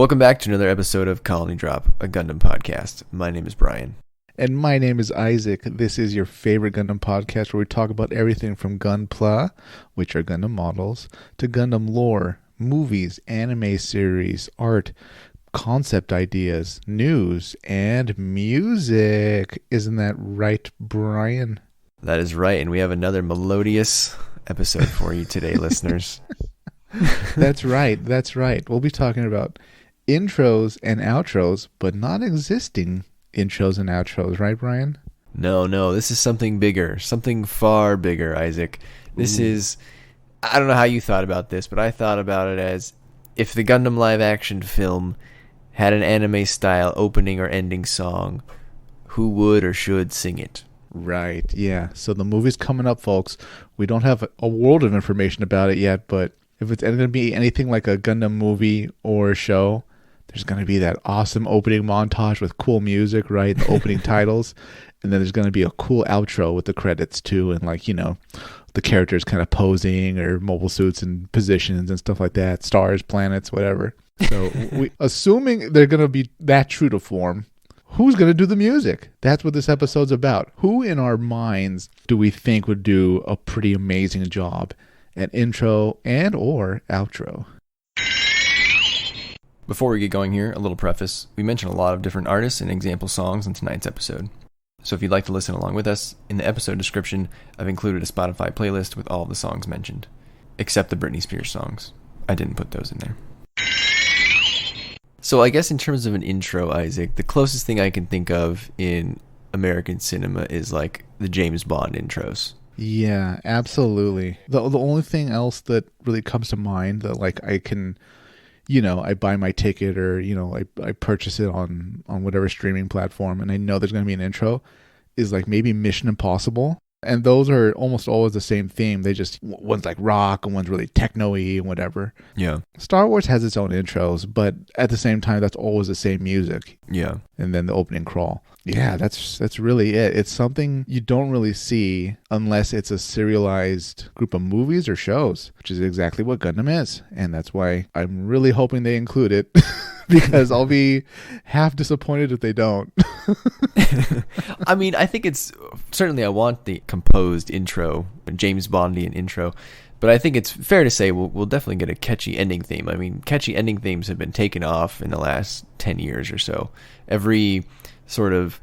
Welcome back to another episode of Colony Drop, a Gundam podcast. My name is Brian. And my name is Isaac. This is your favorite Gundam podcast where we talk about everything from Gunpla, which are Gundam models, to Gundam lore, movies, anime series, art, concept ideas, news, and music. Isn't that right, Brian? That is right, and we have another melodious episode for you today, listeners. That's right. We'll be talking about intros and outros, but not existing intros and outros, right, Brian? No, this is something bigger, something far bigger, Isaac. This is, I don't know how you thought about this, but I thought about it as if the Gundam live action film had an anime style opening or ending song, who would or should sing it? Right, yeah. So the movie's coming up, folks. We don't have a world of information about it yet, but if it's going to be anything like a Gundam movie or show, there's going to be that awesome opening montage with cool music, right? The opening titles. And then there's going to be a cool outro with the credits too. And the characters kind of posing or mobile suits and positions and stuff like that. Stars, planets, whatever. So assuming they're going to be that true to form, who's going to do the music? That's what this episode's about. Who in our minds do we think would do a pretty amazing job at intro and or outro? Before we get going here, a little preface. We mention a lot of different artists and example songs in tonight's episode. So if you'd like to listen along with us, in the episode description, I've included a Spotify playlist with all of the songs mentioned, except the Britney Spears songs. I didn't put those in there. So I guess in terms of an intro, Isaac, the closest thing I can think of in American cinema is like the James Bond intros. Yeah, absolutely. The only thing else that really comes to mind that I can, I buy my ticket or, I purchase it on whatever streaming platform and I know there's going to be an intro is maybe Mission Impossible. And those are almost always the same theme. They just, one's like rock and one's really techno-y and whatever. Yeah. Star Wars has its own intros, but at the same time, that's always the same music. Yeah. And then the opening crawl. Yeah, that's really it. It's something you don't really see unless it's a serialized group of movies or shows, which is exactly what Gundam is. And that's why I'm really hoping they include it because I'll be half disappointed if they don't. I mean, I think certainly I want the composed intro, James Bondian intro, but I think it's fair to say we'll definitely get a catchy ending theme. I mean, catchy ending themes have been taken off in the last 10 years or so. Every sort of,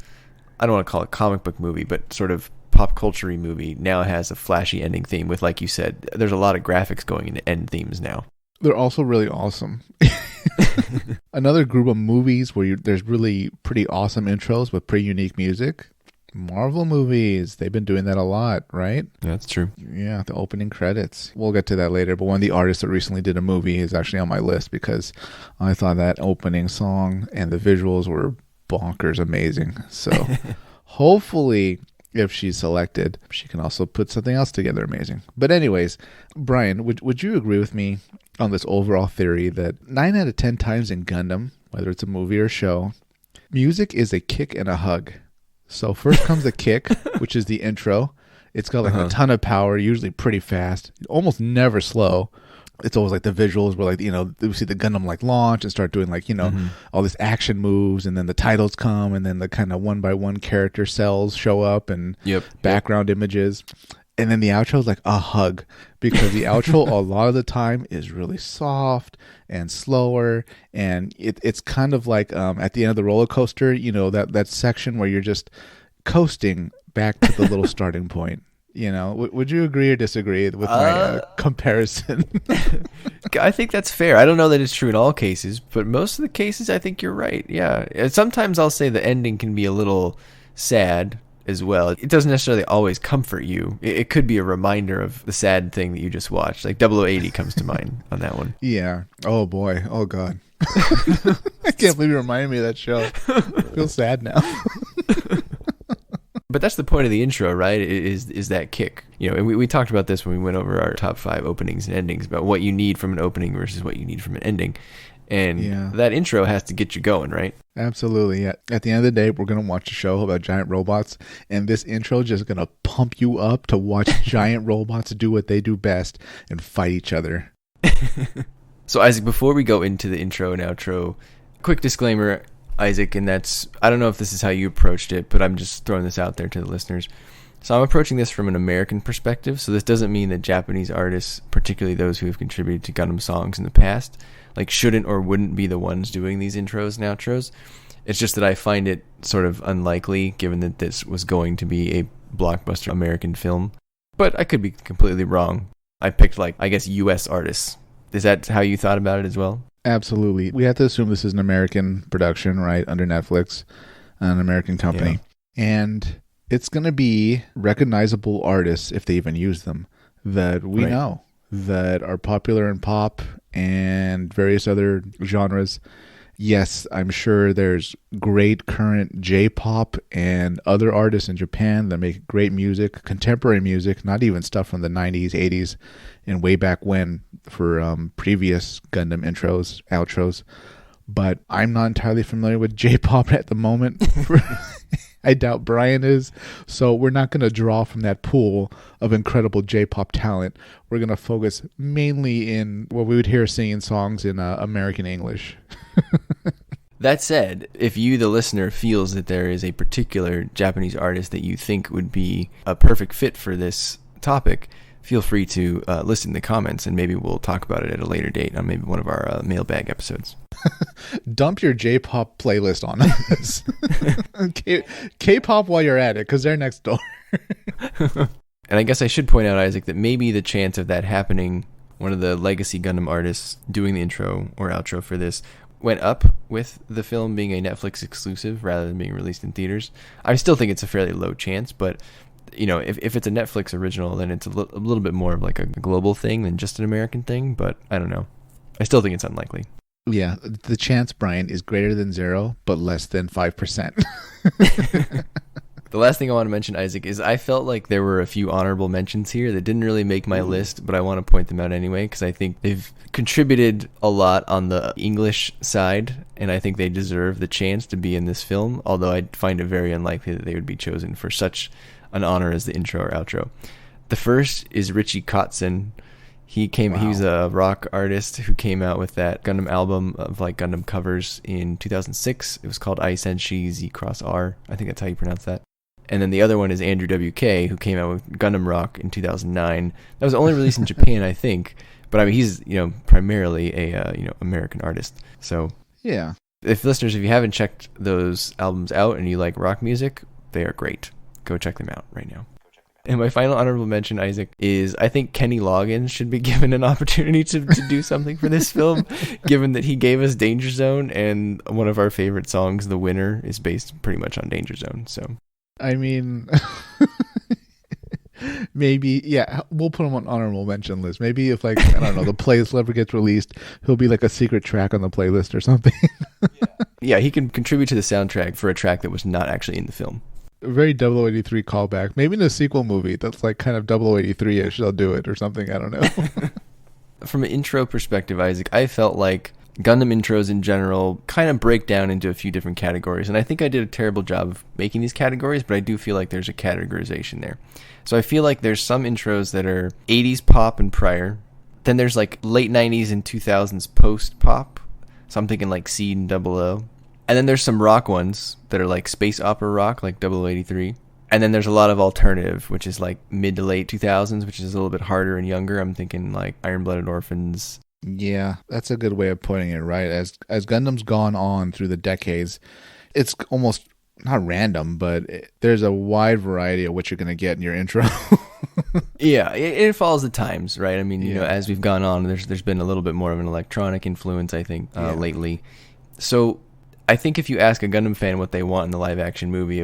I don't want to call it comic book movie, but sort of pop culture-y movie now has a flashy ending theme with, like you said, there's a lot of graphics going into end themes now. They're also really awesome. Another group of movies where there's really pretty awesome intros with pretty unique music. Marvel movies. They've been doing that a lot, right? Yeah, that's true. Yeah, the opening credits. We'll get to that later, but one of the artists that recently did a movie is actually on my list because I thought that opening song and the visuals were bonkers amazing. So hopefully if she's selected, she can also put something else together amazing. But anyways, Brian, would you agree with me on this overall theory that 9 out of 10 times in Gundam, whether it's a movie or show, music is a kick and a hug? So first comes the kick, which is the intro. It's got a ton of power, usually pretty fast, almost never slow. It's always the visuals where we see the Gundam launch and start doing all this action moves, and then the titles come, and then the kind of one by one character cells show up and background images. And then the outro is like a hug, because the outro a lot of the time is really soft and slower, and it's kind of like at the end of the roller coaster, that section where you're just coasting back to the little starting point. Would you agree or disagree with my comparison? I think that's fair. I don't know that it's true in all cases, but most of the cases, I think you're right. Yeah. And sometimes I'll say the ending can be a little sad as well. It doesn't necessarily always comfort you. It could be a reminder of the sad thing that you just watched. Like 0080 comes to mind on that one. Yeah. Oh, boy. Oh, God. I can't believe you reminded me of that show. I feel sad now. But that's the point of the intro, right? Is that kick. And we talked about this when we went over our top 5 openings and endings, about what you need from an opening versus what you need from an ending. And that intro has to get you going, right? Absolutely. Yeah. At the end of the day, we're going to watch a show about giant robots, and this intro is just going to pump you up to watch giant robots do what they do best and fight each other. So, Isaac, before we go into the intro and outro, quick disclaimer, Isaac, and that's, I don't know if this is how you approached it, but I'm just throwing this out there to the listeners. So I'm approaching this from an American perspective, so this doesn't mean that Japanese artists, particularly those who have contributed to Gundam songs in the past, like shouldn't or wouldn't be the ones doing these intros and outros. It's just that I find it sort of unlikely, given that this was going to be a blockbuster American film. But I could be completely wrong. I picked, like, I guess, U.S. artists. Is that how you thought about it as well? Absolutely. We have to assume this is an American production, right, under Netflix, an American company. Yeah. And it's going to be recognizable artists, if they even use them, that we know, that are popular in pop and various other genres. Yes, I'm sure there's great current J-pop and other artists in Japan that make great music, contemporary music, not even stuff from the 90s, 80s, and way back when for previous Gundam intros, outros. But I'm not entirely familiar with J-pop at the moment. I doubt Brian is. So we're not going to draw from that pool of incredible J-pop talent. We're going to focus mainly in what we would hear singing songs in American English. That said, if you, the listener, feels that there is a particular Japanese artist that you think would be a perfect fit for this topic, feel free to list in the comments, and maybe we'll talk about it at a later date on maybe one of our mailbag episodes. Dump your J-pop playlist on us. K-pop while you're at it, because they're next door. And I guess I should point out, Isaac, that maybe the chance of that happening, one of the legacy Gundam artists doing the intro or outro for this, went up with the film being a Netflix exclusive rather than being released in theaters. I still think it's a fairly low chance, but you know, if it's a Netflix original, then it's a little bit more of like a global thing than just an American thing, but I don't know. I still think it's unlikely. Yeah, the chance, Brian, is greater than 0, but less than 5%. The last thing I want to mention, Isaac, is I felt like there were a few honorable mentions here that didn't really make my list, but I want to point them out anyway, because I think they've contributed a lot on the English side, and I think they deserve the chance to be in this film, although I find it very unlikely that they would be chosen for such an honor as the intro or outro. The first is Richie Kotzen. He was a rock artist who came out with that Gundam album of like Gundam covers in 2006. It was called I Senshi Z Cross R. I think that's how you pronounce that. And then the other one is Andrew WK, who came out with Gundam Rock in 2009. That was only released in Japan, I think. But I mean, he's, you know, primarily a American artist. So yeah, if listeners, if you haven't checked those albums out and you like rock music, they are great. Go check them out right now. And my final honorable mention, Isaac, is I think Kenny Loggins should be given an opportunity to do something for this film, given that he gave us Danger Zone, and one of our favorite songs, The Winner, is based pretty much on Danger Zone. So, I mean, maybe, yeah, we'll put him on honorable mention list. Maybe if, like, I don't know, the playlist ever gets released, he'll be like a secret track on the playlist or something. Yeah, he can contribute to the soundtrack for a track that was not actually in the film. A very 0083 callback. Maybe in a sequel movie that's like kind of 0083-ish, they'll do it or something. I don't know. From an intro perspective, Isaac, I felt like Gundam intros in general kind of break down into a few different categories. And I think I did a terrible job of making these categories, but I do feel like there's a categorization there. So I feel like there's some intros that are 80s pop and prior. Then there's like late 90s and 2000s post-pop. So I'm thinking like Seed and 00. And then there's some rock ones that are like space opera rock, like 0083. And then there's a lot of alternative, which is like mid to late 2000s, which is a little bit harder and younger. I'm thinking like Iron-Blooded Orphans. Yeah, that's a good way of putting it, right? As Gundam's gone on through the decades, it's almost not random, but there's a wide variety of what you're going to get in your intro. Yeah, it follows the times, right? I mean, you know, as we've gone on, there's been a little bit more of an electronic influence, I think, lately. So I think if you ask a Gundam fan what they want in the live-action movie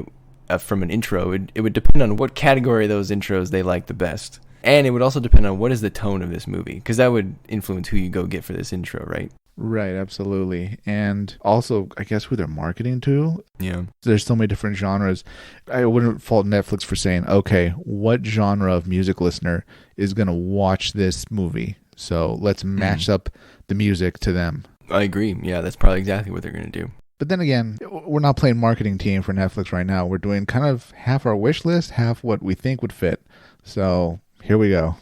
from an intro, it would depend on what category of those intros they like the best. And it would also depend on what is the tone of this movie, because that would influence who you go get for this intro, right? Right, absolutely. And also, I guess, who they're marketing to. Yeah. There's so many different genres. I wouldn't fault Netflix for saying, okay, what genre of music listener is going to watch this movie? So let's match up the music to them. I agree. Yeah, that's probably exactly what they're going to do. But then again, we're not playing marketing team for Netflix right now. We're doing kind of half our wish list, half what we think would fit. So here we go.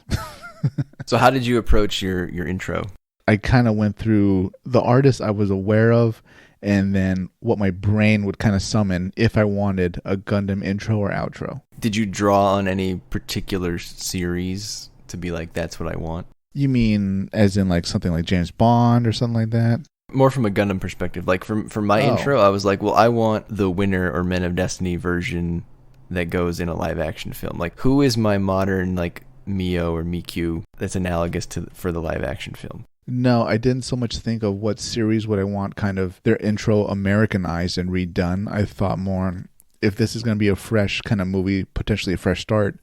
So how did you approach your intro? I kind of went through the artists I was aware of and then what my brain would kind of summon if I wanted a Gundam intro or outro. Did you draw on any particular series to be like, that's what I want? You mean as in like something like James Bond or something like that? More from a Gundam perspective. Like for my intro, I was like, well, I want the Winner or Men of Destiny version that goes in a live action film. Like, who is my modern like Mio or Mikyu that's analogous to for the live action film? No, I didn't so much think of what series would I want kind of their intro Americanized and redone. I thought more, if this is going to be a fresh kind of movie, potentially a fresh start,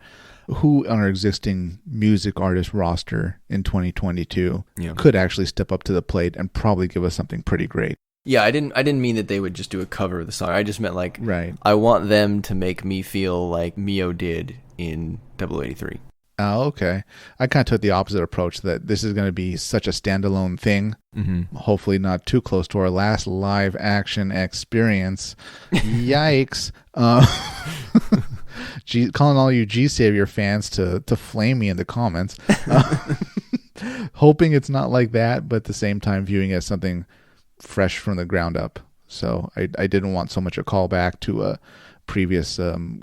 who on our existing music artist roster in 2022 could actually step up to the plate and probably give us something pretty great. Yeah, I didn't mean that they would just do a cover of the song. I just meant like, right. I want them to make me feel like Mio did in 083. Oh, okay. I kind of took the opposite approach, that this is going to be such a standalone thing. Mm-hmm. Hopefully not too close to our last live action experience. Yikes. Calling all you G-Savior fans to flame me in the comments. Hoping it's not like that, but at the same time viewing it as something fresh from the ground up. So I didn't want so much a callback to previous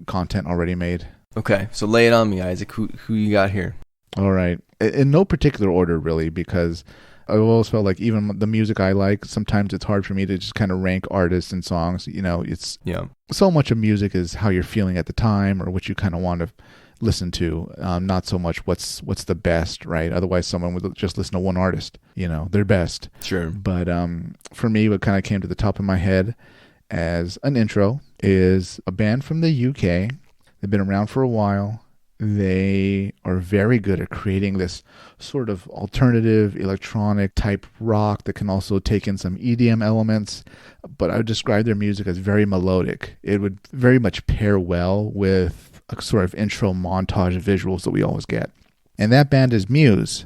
content already made. Okay, so lay it on me, Isaac. Who you got here? All right. In no particular order, really, because I've always felt like even the music I like, sometimes it's hard for me to just kind of rank artists and songs. You know, it's so much of music is how you're feeling at the time or what you kind of want to listen to, not so much what's the best, right? Otherwise, someone would just listen to one artist, their best. Sure. But for me, what kind of came to the top of my head as an intro is a band from the UK. They've been around for a while. They are very good at creating this sort of alternative electronic type rock that can also take in some EDM elements. But I would describe their music as very melodic. It would very much pair well with a sort of intro montage of visuals that we always get. And that band is Muse.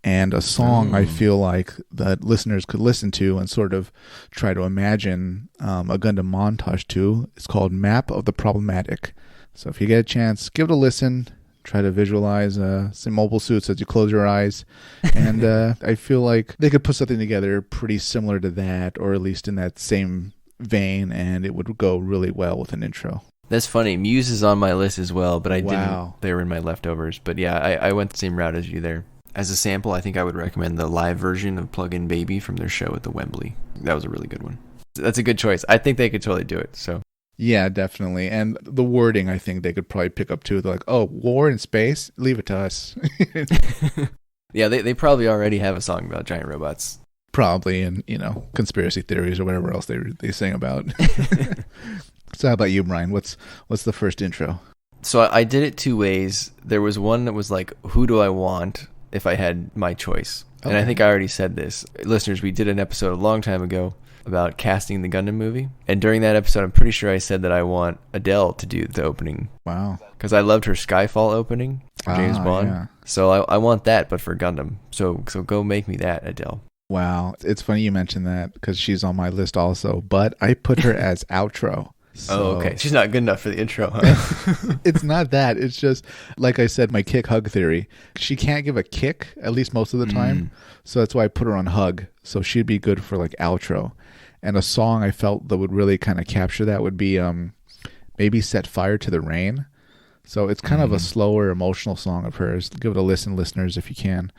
And a song I feel like that listeners could listen to and sort of try to imagine a Gundam montage to. It's called Map of the Problematic. So if you get a chance, give it a listen. Try to visualize some mobile suits as you close your eyes. And I feel like they could put something together pretty similar to that, or at least in that same vein, and it would go really well with an intro. That's funny. Muse is on my list as well, but I didn't. They were in my leftovers. But yeah, I went the same route as you there. As a sample, I think I would recommend the live version of Plug-in Baby from their show at the Wembley. That was a really good one. That's a good choice. I think they could totally do it. So. Yeah, definitely. And the wording, I think they could probably pick up too. They're like, oh, war in space? Leave it to us. Yeah, they probably already have a song about giant robots. Probably, and, conspiracy theories or whatever else they sing about. So how about you, Brian? What's the first intro? So I did it two ways. There was one that was like, who do I want if I had my choice? Okay. And I think I already said this. Listeners, we did an episode a long time ago about casting the Gundam movie. And during that episode, I'm pretty sure I said that I want Adele to do the opening. Wow. Because I loved her Skyfall opening for James Bond. Yeah. So I want that, but for Gundam. So go make me that, Adele. Wow. It's funny you mentioned that because she's on my list also. But I put her as outro. So, okay. She's not good enough for the intro, huh? It's not that. It's just, like I said, my kick hug theory. She can't give a kick, at least most of the time. So that's why I put her on hug. So she'd be good for like outro. And a song I felt that would really kind of capture that would be maybe Set Fire to the Rain. So it's kind of a slower, emotional song of hers. Give it a listen, listeners, if you can.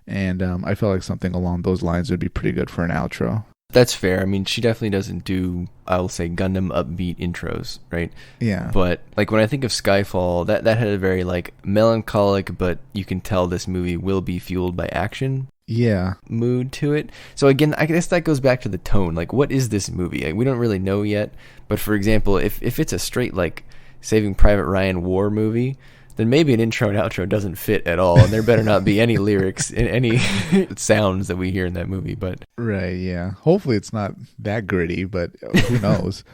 And I felt like something along those lines would be pretty good for an outro. That's fair. I mean, she definitely doesn't do, I will say, Gundam upbeat intros, right? Yeah. But like when I think of Skyfall, that had a very like melancholic, but you can tell this movie will be fueled by action. Yeah. Mood to it. So again, I guess that goes back to the tone. Like, what is this movie? Like, we don't really know yet. But for example, if it's a straight like Saving Private Ryan war movie, then maybe an intro and outro doesn't fit at all, and there better not be any lyrics in any sounds that we hear in that movie. But right, yeah. Hopefully it's not that gritty, but who knows?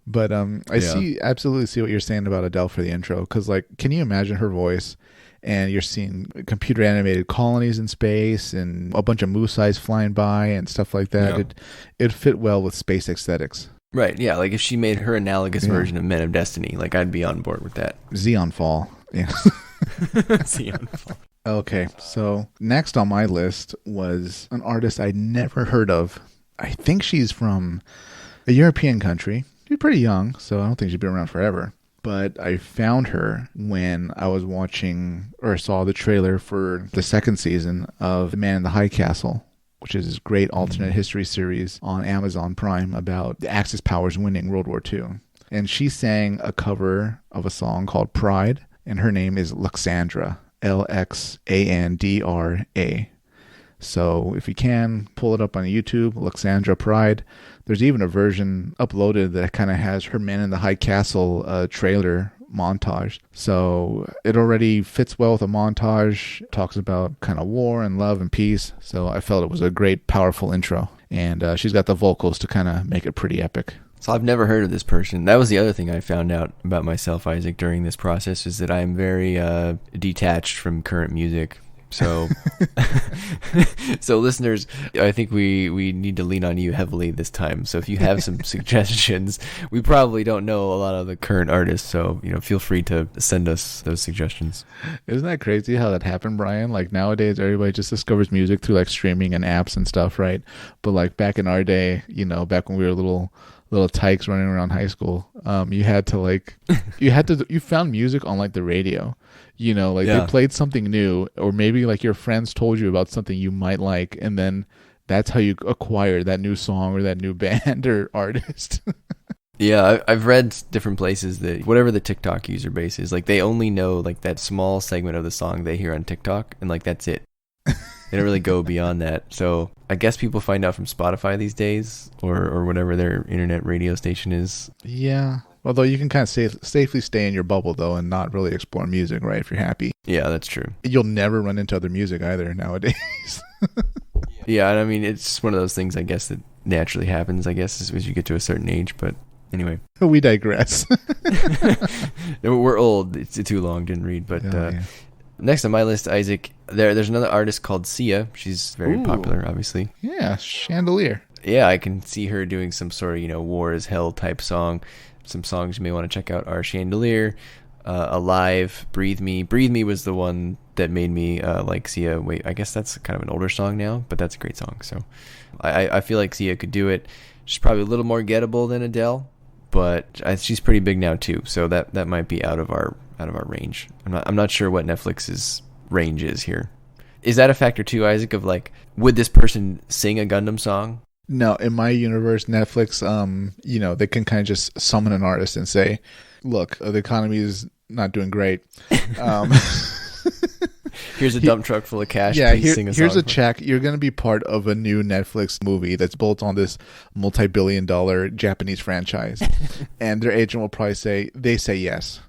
But absolutely see what you're saying about Adele for the intro, because like, can you imagine her voice? And you're seeing computer animated colonies in space and a bunch of moose eyes flying by and stuff like that. Yeah. It'd fit well with space aesthetics. Right, yeah. Like if she made her analogous version of Men of Destiny, like I'd be on board with that. Xeon Fall. Yeah. Xeon Fall. Okay, so next on my list was an artist I'd never heard of. I think she's from a European country. She's pretty young, so I don't think she's been around forever. But I found her when I was watching or saw the trailer for the second season of The Man in the High Castle, which is this great alternate history series on Amazon Prime about the Axis powers winning World War II. And she sang a cover of a song called Pride, and her name is Luxandra, Lxandra. So if you can, pull it up on YouTube, Luxandra Pride. There's even a version uploaded that kind of has her Man in the High Castle trailer montage. So it already fits well with a montage, talks about kind of war and love and peace. So I felt it was a great, powerful intro. And she's got the vocals to kind of make it pretty epic. So I've never heard of this person. That was the other thing I found out about myself, Isaac, during this process, is that I'm very detached from current music. So, so listeners, I think we need to lean on you heavily this time. So if you have some suggestions, we probably don't know a lot of the current artists. So, feel free to send us those suggestions. Isn't that crazy how that happened, Brian? Like nowadays, everybody just discovers music through like streaming and apps and stuff, right? But like back in our day, back when we were little tykes running around high school, you found music on like the radio. They played something new, or maybe like your friends told you about something you might like, and then that's how you acquire that new song or that new band or artist. Yeah, I've read different places that whatever the TikTok user base is, like they only know like that small segment of the song they hear on TikTok, and like that's it. They don't really go beyond that. So I guess people find out from Spotify these days, or whatever their internet radio station is. Yeah. Although you can kind of safely stay in your bubble, though, and not really explore music, right, if you're happy. Yeah, that's true. You'll never run into other music either nowadays. Yeah, and I mean, it's just one of those things, I guess, that naturally happens, I guess, as you get to a certain age. But anyway. We digress. We're old. It's too long, didn't read. But yeah. Next on my list, Isaac, there's another artist called Sia. She's very popular, obviously. Yeah, Chandelier. Yeah, I can see her doing some sort of, war is hell type song. Some songs you may want to check out are Chandelier, Alive, Breathe Me. Breathe Me was the one that made me like Sia. Wait, I guess that's kind of an older song now, but that's a great song. So I feel like Sia could do it. She's probably a little more gettable than Adele, but she's pretty big now too. So that might be out of our range. I'm not sure what Netflix's range is here. Is that a factor too, Isaac, of like, would this person sing a Gundam song? No, in my universe, Netflix, they can kind of just summon an artist and say, look, the economy is not doing great. Here's a dump truck full of cash. Yeah, here's a check. You're going to be part of a new Netflix movie that's built on this multi-billion-dollar Japanese franchise. And their agent will probably say, they say yes.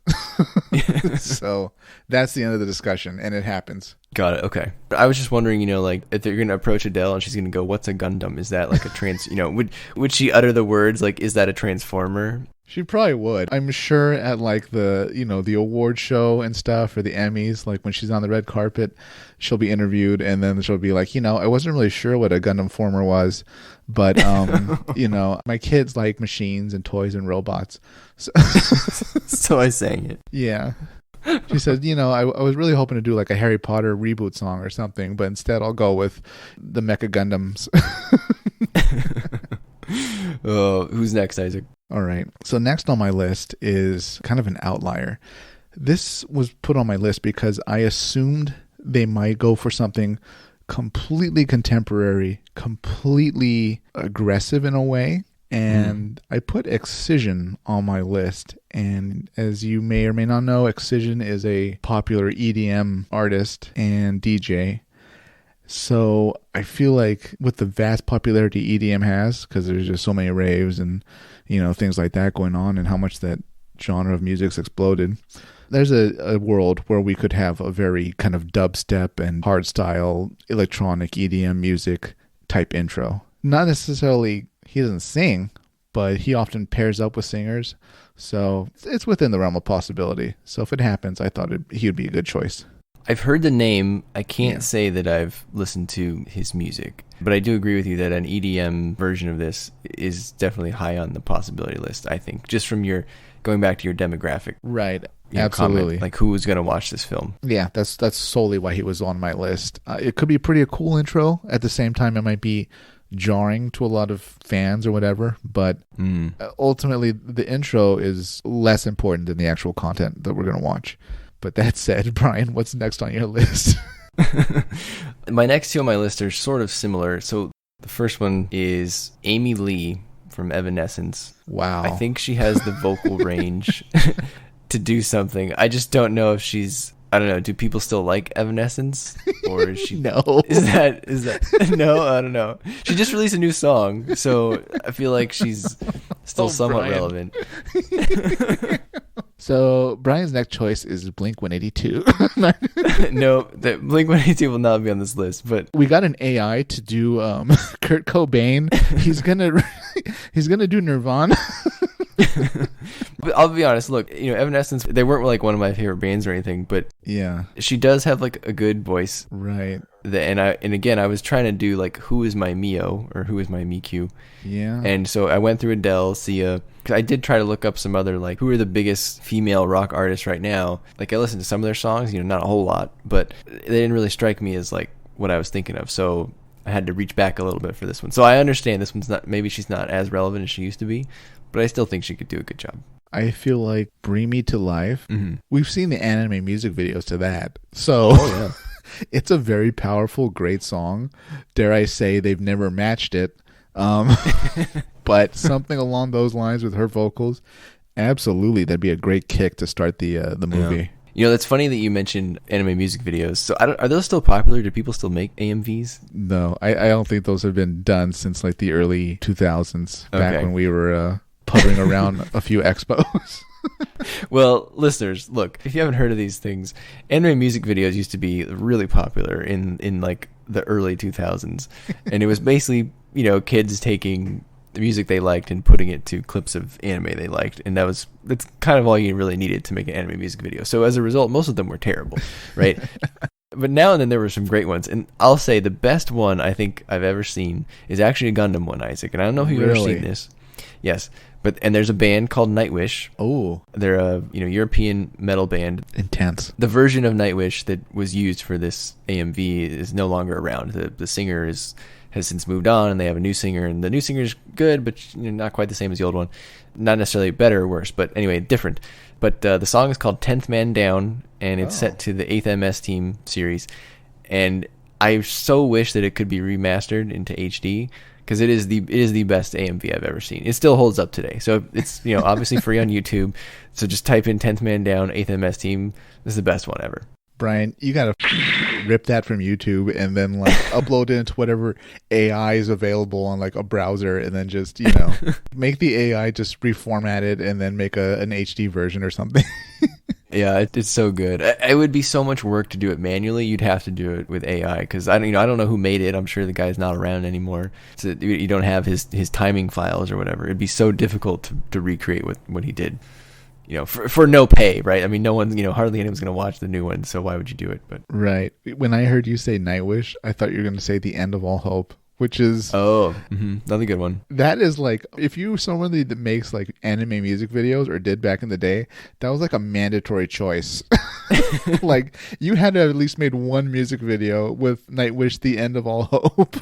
So that's the end of the discussion, and it happens. Got it. Okay. I was just wondering, like if they're going to approach Adele and she's going to go, what's a Gundam? Is that like a would she utter the words like, is that a transformer? She probably would. I'm sure at like the, the award show and stuff, or the Emmys, like when she's on the red carpet, she'll be interviewed and then she'll be like, I wasn't really sure what a Gundam former was, but, my kids like machines and toys and robots. So I sang it. Yeah. She said, I was really hoping to do like a Harry Potter reboot song or something, but instead I'll go with the Mecha Gundams. Who's next, Isaac? All right. So next on my list is kind of an outlier. This was put on my list because I assumed they might go for something completely contemporary, completely aggressive in a way. And I put Excision on my list. And as you may or may not know, Excision is a popular EDM artist and DJ. So I feel like with the vast popularity EDM has, because there's just so many raves and, things like that going on, and how much that genre of music's exploded, there's a world where we could have a very kind of dubstep and hardstyle electronic EDM music type intro. Not necessarily, he doesn't sing, but he often pairs up with singers. So it's within the realm of possibility. So if it happens, I thought he would be a good choice. I've heard the name. I can't say that I've listened to his music, but I do agree with you that an EDM version of this is definitely high on the possibility list, I think, just from your going back to your demographic. Right. Comment, Absolutely. like who's going to watch this film. Yeah, that's solely why he was on my list. It could be pretty a cool intro. At the same time, it might be jarring to a lot of fans or whatever. But ultimately, the intro is less important than the actual content that we're going to watch. But that said, Brian, what's next on your list? My next two on my list are sort of similar. So the first one is Amy Lee from Evanescence. Wow. I think she has the vocal range to do something. I just don't know if she's, I don't know, do people still like Evanescence? Or is she No. Is that no, I don't know. She just released a new song, so I feel like she's still somewhat Brian. relevant. So Brian's next choice is Blink 182. No, that Blink-182 will not be on this list, but We got an AI to do Kurt Cobain. He's gonna do Nirvana. but I'll be honest, look, Evanescence, they weren't like one of my favorite bands or anything, but Yeah. she does have like a good voice. Right. And again, I was trying to do like who is my Mio or who is my Miku. Yeah. And so I went through Adele, Sia, because I did try to look up some other, like, who are the biggest female rock artists right now. Like, I listened to some of their songs, not a whole lot, but they didn't really strike me as, like, what I was thinking of. So I had to reach back a little bit for this one. So I understand this one's not, maybe she's not as relevant as she used to be, but I still think she could do a good job. I feel like Bring Me to Life. Mm-hmm. We've seen the anime music videos to that. So it's a very powerful, great song. Dare I say they've never matched it. But something along those lines with her vocals, absolutely, that'd be a great kick to start the movie. Yeah. It's funny that you mentioned anime music videos. So are those still popular? Do people still make AMVs? No, I don't think those have been done since like the early 2000s, back Okay. when we were puttering around a few expos. Well, listeners, look, if you haven't heard of these things, anime music videos used to be really popular in like the early 2000s. And it was basically, kids taking the music they liked and putting it to clips of anime they liked. And that's kind of all you really needed to make an anime music video. So as a result, most of them were terrible, right? But now and then there were some great ones. And I'll say the best one I think I've ever seen is actually a Gundam one, Isaac. And I don't know if you've ever seen this. Yes. And there's a band called Nightwish. Oh, They're a European metal band. intense. The version of Nightwish that was used for this AMV is no longer around. The singer has since moved on, and they have a new singer, and the new singer is good, but not quite the same as the old one. Not necessarily better or worse, but anyway, different. But the song is called 10th Man Down, and it's set to the 8th MS Team series. And I so wish that it could be remastered into HD, because it is the best AMV I've ever seen. It still holds up today. So it's obviously free on YouTube. So just type in 10th Man Down, 8th MS Team. This is the best one ever. Brian, you gotta rip that from YouTube and then like upload it into whatever AI is available on like a browser, and then just make the AI just reformat it and then make an HD version or something. Yeah, it's so good. It would be so much work to do it manually. You'd have to do it with AI, because I don't know who made it. I'm sure the guy's not around anymore. So you don't have his timing files or whatever. It'd be so difficult to recreate what he did. For no pay, right? I mean, no one, hardly anyone's going to watch the new one, so why would you do it? But Right. When I heard you say Nightwish, I thought you were going to say The End of All Hope, which is... another good one. That is like, if you were somebody that makes like anime music videos, or did back in the day, that was like a mandatory choice. Like, you had to have at least made one music video with Nightwish, The End of All Hope.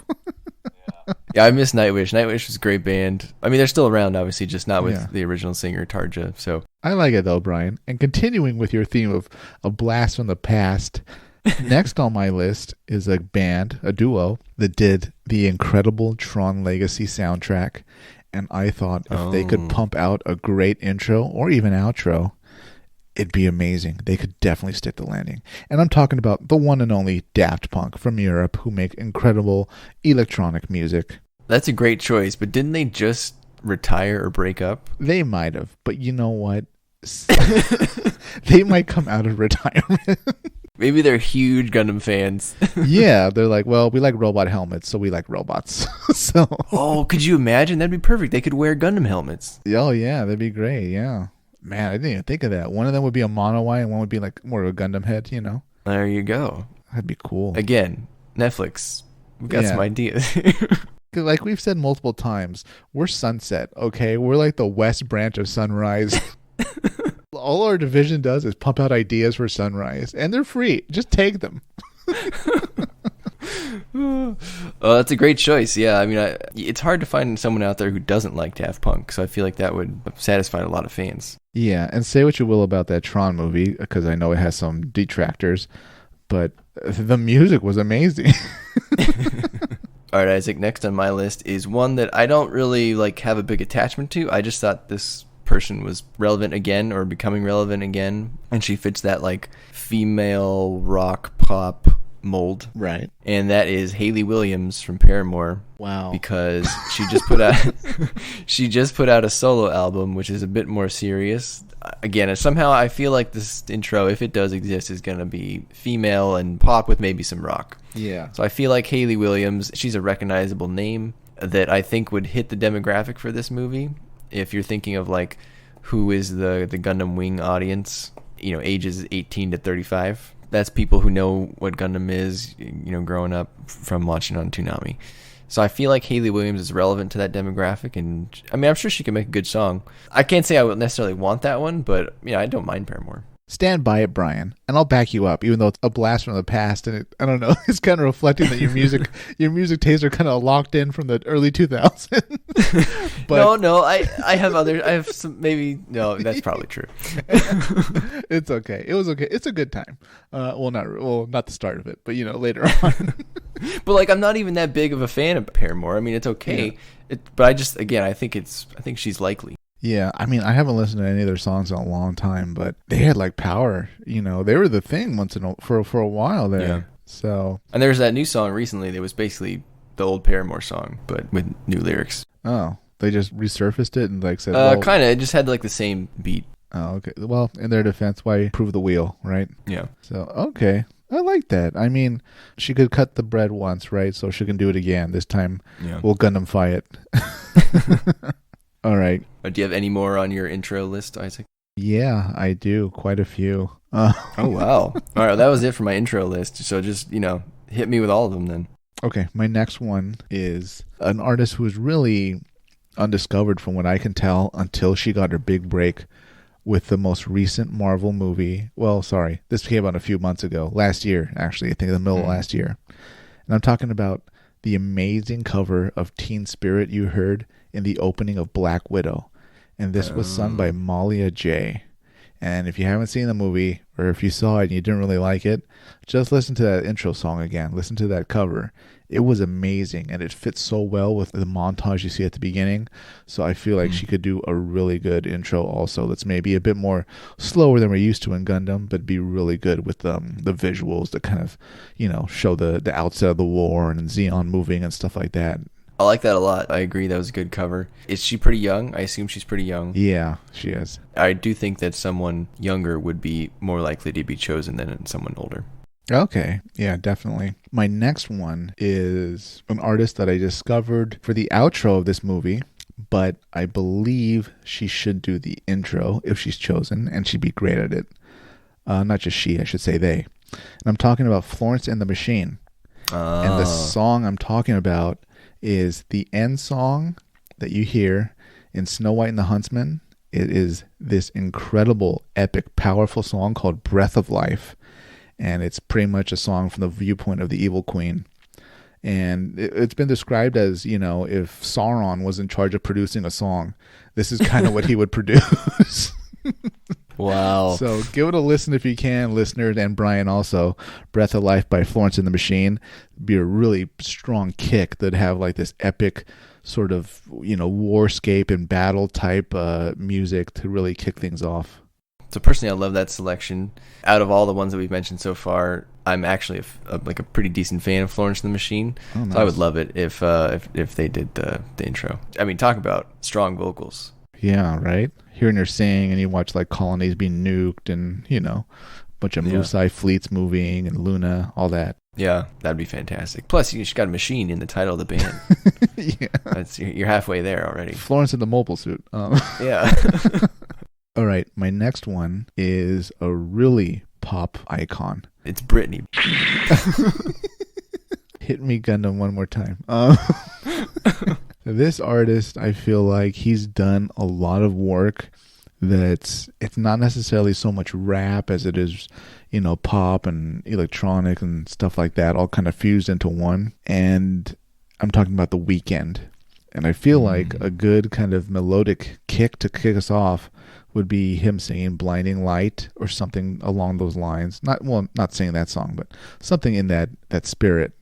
Yeah, I miss Nightwish. Nightwish was a great band. I mean, they're still around, obviously, just not with the original singer, Tarja. So I like it though, Brian. And continuing with your theme of a blast from the past, next on my list is a band, a duo, that did the incredible Tron Legacy soundtrack. And I thought if they could pump out a great intro or even outro, it'd be amazing. They could definitely stick the landing. And I'm talking about the one and only Daft Punk from Europe, who make incredible electronic music. that's a great choice, but didn't they just retire or break up? They might have, but you know what? They might come out of retirement. Maybe they're huge Gundam fans. Yeah, they're like, well, we like robot helmets, so we like robots. So, Oh, could you imagine? That'd be perfect. They could wear Gundam helmets. oh yeah, that'd be great. Yeah, man, I didn't even think of that. One of them would be a mono eye, and one would be like more of a Gundam head. There you go. That'd be cool. Again, Netflix. We've got some ideas. 'Cause like we've said multiple times, we're Sunset. Okay, we're like the West Branch of Sunrise. All our division does is pump out ideas for Sunrise, and they're free. Just take them. Oh, that's a great choice. Yeah, I mean, it's hard to find someone out there who doesn't like Daft Punk, so I feel like that would satisfy a lot of fans. Yeah, and say what you will about that Tron movie, because I know it has some detractors, but the music was amazing. All right, Isaac, next on my list is one that I don't really have a big attachment to. I just thought this person was relevant again, or becoming relevant again, and she fits that female rock pop mold. Right. And that is Hayley Williams from Paramore. Wow. Because she just put out a solo album, which is a bit more serious. Again, somehow I feel like this intro, if it does exist, is going to be female and pop with maybe some rock. Yeah. So I feel like Hayley Williams, she's a recognizable name that I think would hit the demographic for this movie. If you're thinking of who is the Gundam Wing audience, ages 18 to 35. That's people who know what Gundam is, growing up from watching on Toonami. So I feel like Hayley Williams is relevant to that demographic, and I mean, I'm sure she can make a good song. I can't say I would necessarily want that one, but I don't mind Paramore. Stand by it, Brian, and I'll back you up, even though it's a blast from the past, and I don't know, it's kind of reflecting that your music tastes are kind of locked in from the early 2000s. But no, I have some, maybe, no, that's probably true. It's okay. It was okay. It's a good time. Not the start of it, but later on. But I'm not even that big of a fan of Paramore. I mean, it's okay. Yeah. But I think she's likely. Yeah, I mean, I haven't listened to any of their songs in a long time, but they had power. They were the thing for a while there. Yeah. So, and there's that new song recently that was basically the old Paramore song, but with new lyrics. Oh, they just resurfaced it and said, kind of. It just had the same beat. Oh, okay. Well, in their defense, why prove the wheel, right? Yeah. So, okay. I like that. I mean, she could cut the bread once, right? So she can do it again. This time, we'll Gundam fight it. All right. Do you have any more on your intro list, Isaac? Yeah, I do. Quite a few. Oh, wow. All right. That was it for my intro list. So just, hit me with all of them then. Okay. My next one is an artist who is really undiscovered from what I can tell until she got her big break with the most recent Marvel movie. Well, sorry. This came out a few months ago. Last year, actually. I think in the middle of last year. And I'm talking about the amazing cover of Teen Spirit you heard in the opening of Black Widow. And this was sung by Malia J. And if you haven't seen the movie, or if you saw it and you didn't really like it, just listen to that intro song again. Listen to that cover. It was amazing, and it fits so well with the montage you see at the beginning. So I feel like she could do a really good intro also that's maybe a bit more slower than we're used to in Gundam, but be really good with the visuals that kind of, show the outset of the war and Zeon moving and stuff like that. I like that a lot. I agree. That was a good cover. Is she pretty young? I assume she's pretty young. Yeah, she is. I do think that someone younger would be more likely to be chosen than someone older. Okay. Yeah, definitely. My next one is an artist that I discovered for the outro of this movie, but I believe she should do the intro if she's chosen, and she'd be great at it. Not just she, I should say they. And I'm talking about Florence and the Machine. And the song I'm talking about is the end song that you hear in Snow White and the Huntsman. It is this incredible, epic, powerful song called Breath of Life. And it's pretty much a song from the viewpoint of the evil queen. And it's been described as, if Sauron was in charge of producing a song, this is kind of what he would produce. Wow. So give it a listen if you can, listeners, and Brian also. Breath of Life by Florence and the Machine. Be a really strong kick that'd have this epic sort of, warscape and battle type music to really kick things off. So personally, I love that selection. Out of all the ones that we've mentioned so far, I'm actually a pretty decent fan of Florence and the Machine. Oh, nice. So I would love it if they did the intro. I mean, talk about strong vocals. Yeah, right? Hearing her sing, and you watch colonies being nuked and, a bunch of Musai fleets moving and Luna, all that. Yeah, that'd be fantastic. Plus, you just got a machine in the title of the band. Yeah. You're halfway there already. Florence in the mobile suit. Yeah. All right, my next one is a really pop icon. It's Britney. Hit me, Gundam, one more time. This artist, I feel like he's done a lot of work that's it's not necessarily so much rap as it is, pop and electronic and stuff like that, all kind of fused into one. And I'm talking about The Weeknd. And I feel like a good kind of melodic kick to kick us off would be him singing Blinding Light or something along those lines. Not singing that song, but something in that spirit.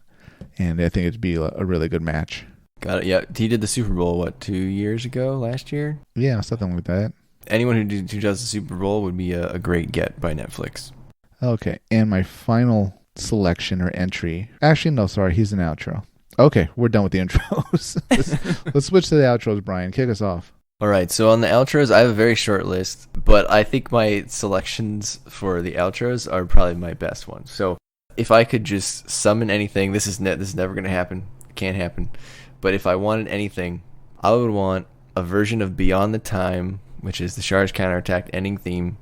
And I think it'd be a really good match. Got it. Yeah, he did the Super Bowl, what, 2 years ago, last year? Yeah, something like that. Anyone who does the Super Bowl would be a great get by Netflix. Okay, and my final selection or entry. Actually, no, sorry, he's an outro. Okay, we're done with the intros. let's switch to the outros, Brian. Kick us off. All right, so on the outros, I have a very short list, but I think my selections for the outros are probably my best ones. So if I could just summon anything, this is never going to happen. It can't happen. But if I wanted anything, I would want a version of Beyond the Time, which is the Charge Counterattack ending theme,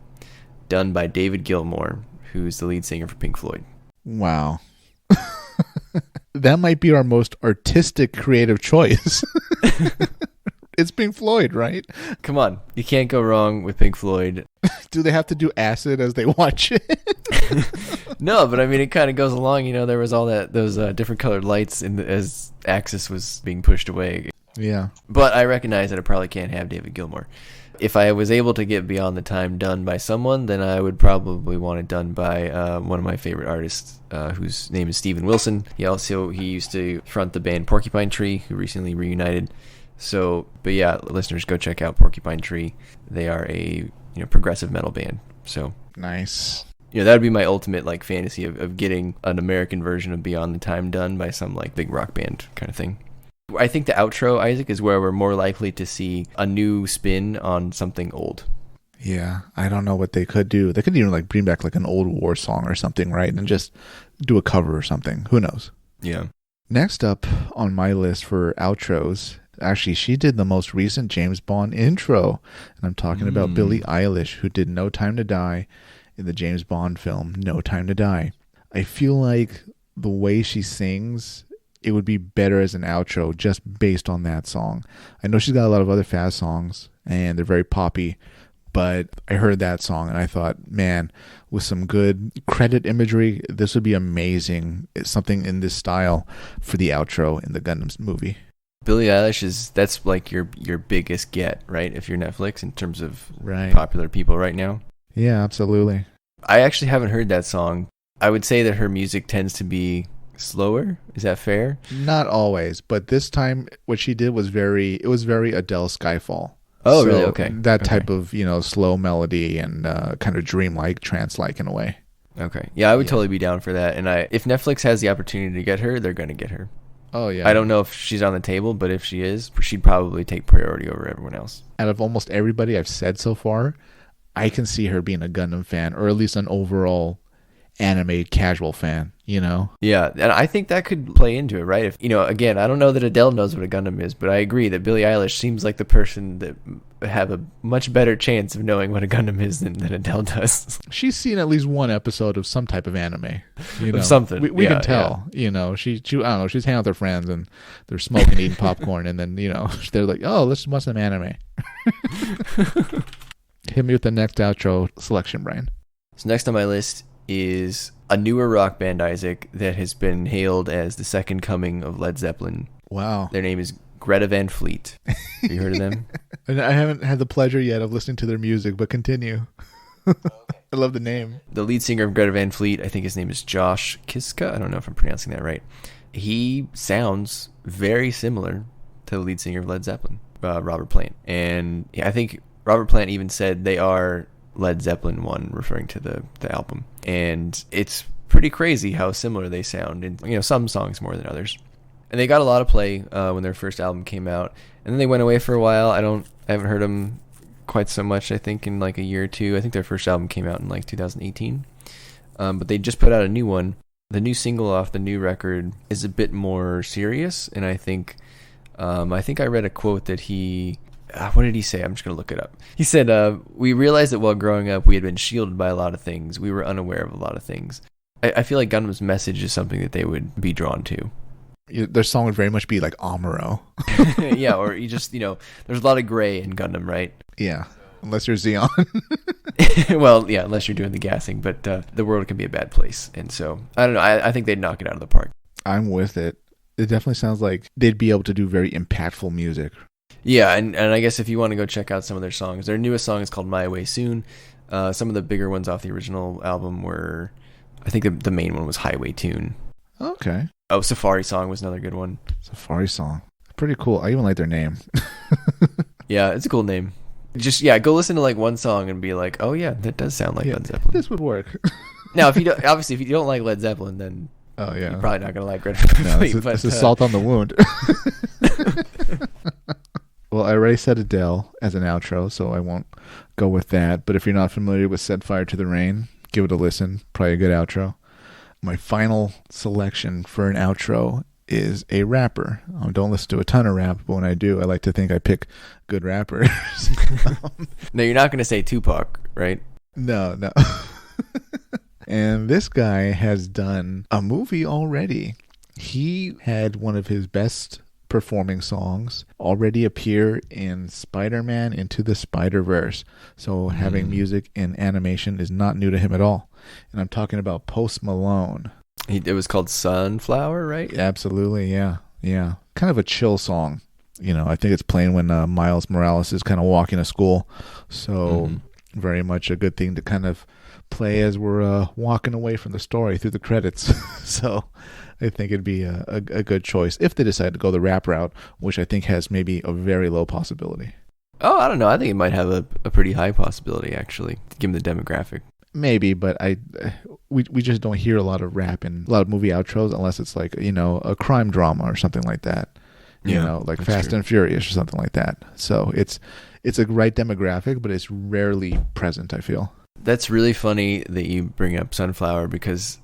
done by David Gilmour, who's the lead singer for Pink Floyd. Wow. That might be our most artistic, creative choice. It's Pink Floyd, right? Come on, you can't go wrong with Pink Floyd. Do they have to do acid as they watch it? No, but I mean, it kind of goes along. There was all those different colored lights as Axis was being pushed away. Yeah. But I recognize that I probably can't have David Gilmour. If I was able to get Beyond the Time done by someone, then I would probably want it done by one of my favorite artists, whose name is Steven Wilson. He used to front the band Porcupine Tree, who recently reunited. So, but yeah, listeners, go check out Porcupine Tree. They are a progressive metal band. So nice. That would be my ultimate fantasy of getting an American version of Beyond the Time done by some big rock band kind of thing. I think the outro, Isaac, is where we're more likely to see a new spin on something old. Yeah, I don't know what they could do. They could even bring back an old war song or something, right? And just do a cover or something. Who knows? Yeah. Next up on my list for outros, actually, she did the most recent James Bond intro. And I'm talking about Billie Eilish, who did No Time to Die in the James Bond film, No Time to Die. I feel like the way she sings, it would be better as an outro just based on that song. I know she's got a lot of other fast songs, and they're very poppy, but I heard that song, and I thought, man, with some good credit imagery, this would be amazing. It's something in this style for the outro in the Gundam movie. Billie Eilish that's your biggest get, right? If you're Netflix in terms of right. Popular people right now. Yeah, absolutely. I actually haven't heard that song. I would say that her music tends to be slower. Is that fair? Not always, but this time what she did was very Adele Skyfall. Oh, so really? Okay. That type of, slow melody and kind of dreamlike, trance-like in a way. Okay. Yeah, I would totally be down for that. And if Netflix has the opportunity to get her, they're going to get her. Oh, yeah. I don't know if she's on the table, but if she is, she'd probably take priority over everyone else. Out of almost everybody I've said so far, I can see her being a Gundam fan, or at least an overall anime casual fan, Yeah, and I think that could play into it, right? If again, I don't know that Adele knows what a Gundam is, but I agree that Billie Eilish seems like the person that have a much better chance of knowing what a Gundam is than Adele does. She's seen at least one episode of some type of anime, Of something. We can tell, she I don't know, she's hanging out with her friends and they're smoking, eating popcorn, and then they're like, oh, let's watch some anime. Hit me with the next outro selection, Brian. So next on my list is a newer rock band, Isaac, that has been hailed as the second coming of Led Zeppelin. Wow. Their name is Greta Van Fleet. Have you heard of them? And I haven't had the pleasure yet of listening to their music, but continue. I love the name. The lead singer of Greta Van Fleet, I think his name is Josh Kiska. I don't know if I'm pronouncing that right. He sounds very similar to the lead singer of Led Zeppelin, Robert Plant. And I think Robert Plant even said they are Led Zeppelin 1, referring to the album. And it's pretty crazy how similar they sound in some songs more than others. And they got a lot of play when their first album came out, and then they went away for a while. I haven't heard them quite so much, I think, in a year or two. I think their first album came out in 2018, but they just put out a new one. The new single off the new record is a bit more serious, and I think I read a quote that he what did he say? I'm just going to look it up. He said, we realized that while growing up, we had been shielded by a lot of things. We were unaware of a lot of things. I feel like Gundam's message is something that they would be drawn to. Their song would very much be like Amuro. Yeah, or you just, there's a lot of gray in Gundam, right? Yeah. Unless you're Xeon. Well, yeah, unless you're doing the gassing, but the world can be a bad place. And so, I don't know. I think they'd knock it out of the park. I'm with it. It definitely sounds like they'd be able to do very impactful music. Yeah, and I guess if you want to go check out some of their songs, their newest song is called My Way Soon. Some of the bigger ones off the original album were, I think the main one was Highway Tune. Okay. Oh, Safari Song was another good one. Safari Song. Pretty cool. I even like their name. Yeah, it's a cool name. Just, yeah, go listen to like one song and be like, oh yeah, that does sound like Led Zeppelin. This would work. Now, if you don't, obviously, if you don't like Led Zeppelin, then you're probably not going to like Red Hot Chili Peppers. This is salt on the wound. Well, I already said Adele as an outro, so I won't go with that. But if you're not familiar with Set Fire to the Rain, give it a listen. Probably a good outro. My final selection for an outro is a rapper. I don't listen to a ton of rap, but when I do, I like to think I pick good rappers. No, you're not going to say Tupac, right? No. And this guy has done a movie already. He had one of his best performing songs already appear in Spider-Man Into the Spider-Verse. So having music in animation is not new to him at all. And I'm talking about Post Malone. It was called Sunflower, right? Absolutely, yeah. Kind of a chill song. I think it's playing when Miles Morales is kind of walking to school. So very much a good thing to kind of play as we're walking away from the story through the credits. So I think it'd be a good choice if they decide to go the rap route, which I think has maybe a very low possibility. Oh, I don't know. I think it might have a pretty high possibility, actually, given the demographic. Maybe, but we just don't hear a lot of rap in a lot of movie outros unless it's like, a crime drama or something like that. Like Fast and Furious or something like that. So it's a right demographic, but it's rarely present, I feel. That's really funny that you bring up Sunflower because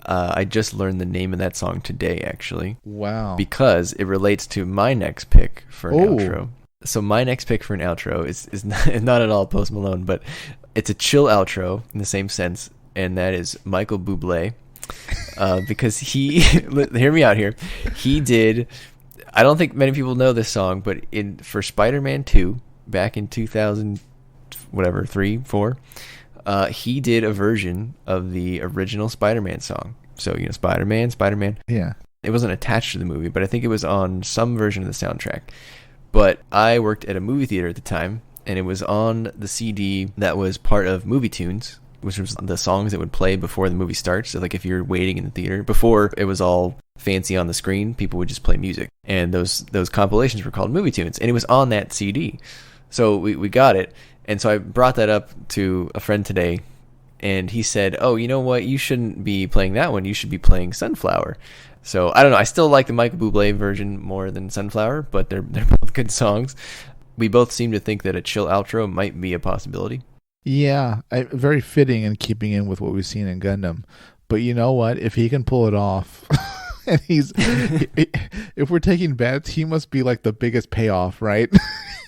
I just learned the name of that song today, actually. Wow. Because it relates to my next pick for an outro. So my next pick for an outro is not at all Post Malone, but it's a chill outro in the same sense, and that is Michael Bublé. Because he, hear me out here, he did, I don't think many people know this song, but for Spider-Man 2, back in 2000, whatever, 3, 4, he did a version of the original Spider-Man song. So, Spider-Man. Yeah. It wasn't attached to the movie, but I think it was on some version of the soundtrack. But I worked at a movie theater at the time, and it was on the CD that was part of Movie Tunes, which was the songs that would play before the movie starts. So, like, if you're waiting in the theater, before it was all fancy on the screen, people would just play music. And those compilations were called Movie Tunes, and it was on that CD. So we got it. And so I brought that up to a friend today, and he said, oh, you know what? You shouldn't be playing that one. You should be playing Sunflower. So I don't know. I still like the Michael Bublé version more than Sunflower, but they're both good songs. We both seem to think that a chill outro might be a possibility. Yeah, very fitting and keeping in with what we've seen in Gundam. But you know what? If he can pull it off, and if we're taking bets, he must be like the biggest payoff, right?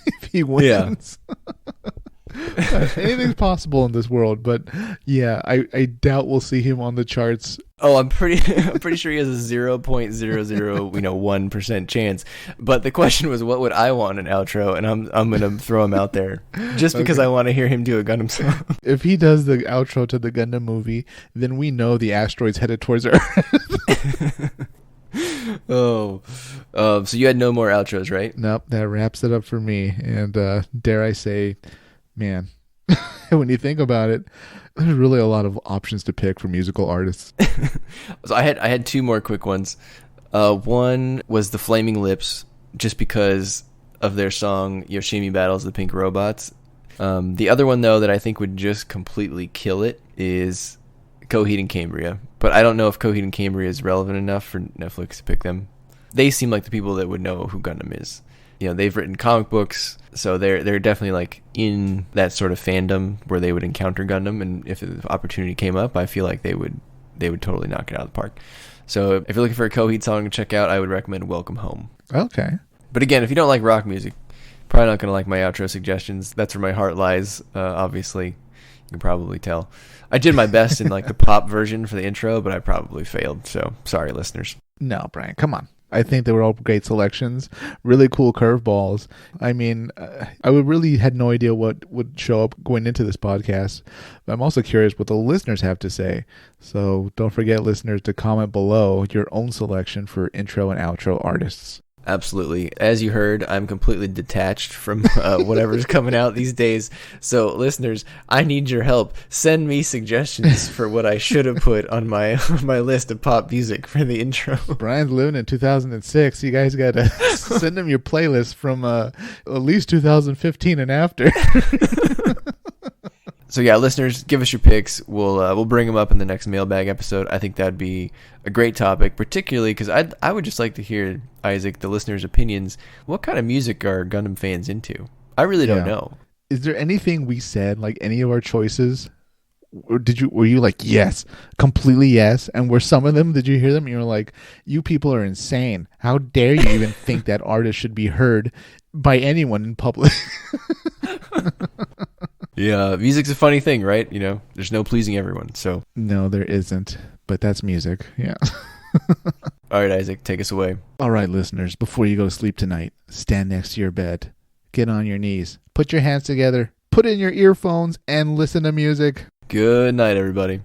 If he wins. Yeah. Anything's possible in this world, but yeah, I doubt we'll see him on the charts. Oh, I'm pretty sure he has a 0.001% chance. But the question was, what would I want in an outro? And I'm gonna throw him out there just because I want to hear him do a Gundam song. If he does the outro to the Gundam movie, then we know the asteroid's headed towards Earth. So you had no more outros, right? Nope, that wraps it up for me. And dare I say, man, when you think about it, there's really a lot of options to pick for musical artists. So I had two more quick ones. One was the Flaming Lips, just because of their song Yoshimi Battles the Pink Robots. The other one, though, that I think would just completely kill it is Coheed and Cambria. But I don't know if Coheed and Cambria is relevant enough for Netflix to pick them. They seem like the people that would know who Gundam is. They've written comic books, so they're definitely like in that sort of fandom where they would encounter Gundam, and if the opportunity came up, I feel like they would totally knock it out of the park. So if you're looking for a Coheed song to check out, I would recommend Welcome Home. Okay. But again, if you don't like rock music, probably not going to like my outro suggestions. That's where my heart lies, obviously. You can probably tell. I did my best in like the pop version for the intro, but I probably failed, so sorry, listeners. No, Brian, come on. I think they were all great selections, really cool curveballs. I mean, I would really had no idea what would show up going into this podcast. But I'm also curious what the listeners have to say. So don't forget, listeners, to comment below your own selection for intro and outro artists. Absolutely. As you heard, I'm completely detached from whatever's coming out these days. So, listeners, I need your help. Send me suggestions for what I should have put on my list of pop music for the intro. Brian's living in 2006. You guys got to send him your playlist from at least 2015 and after. So yeah, listeners, give us your picks. We'll bring them up in the next mailbag episode. I think that'd be a great topic, particularly because I would just like to hear, Isaac, the listeners' opinions. What kind of music are Gundam fans into? I really don't know. Is there anything we said, like any of our choices? Or were you like, yes, completely yes? And were some of them, did you hear them? And you were like, you people are insane. How dare you even think that artist should be heard by anyone in public? Yeah, music's a funny thing, right? You know, there's no pleasing everyone. So no, there isn't. But that's music. Yeah. All right, Isaac, take us away. All right, listeners, before you go to sleep tonight, stand next to your bed. Get on your knees. Put your hands together. Put in your earphones and listen to music. Good night, everybody.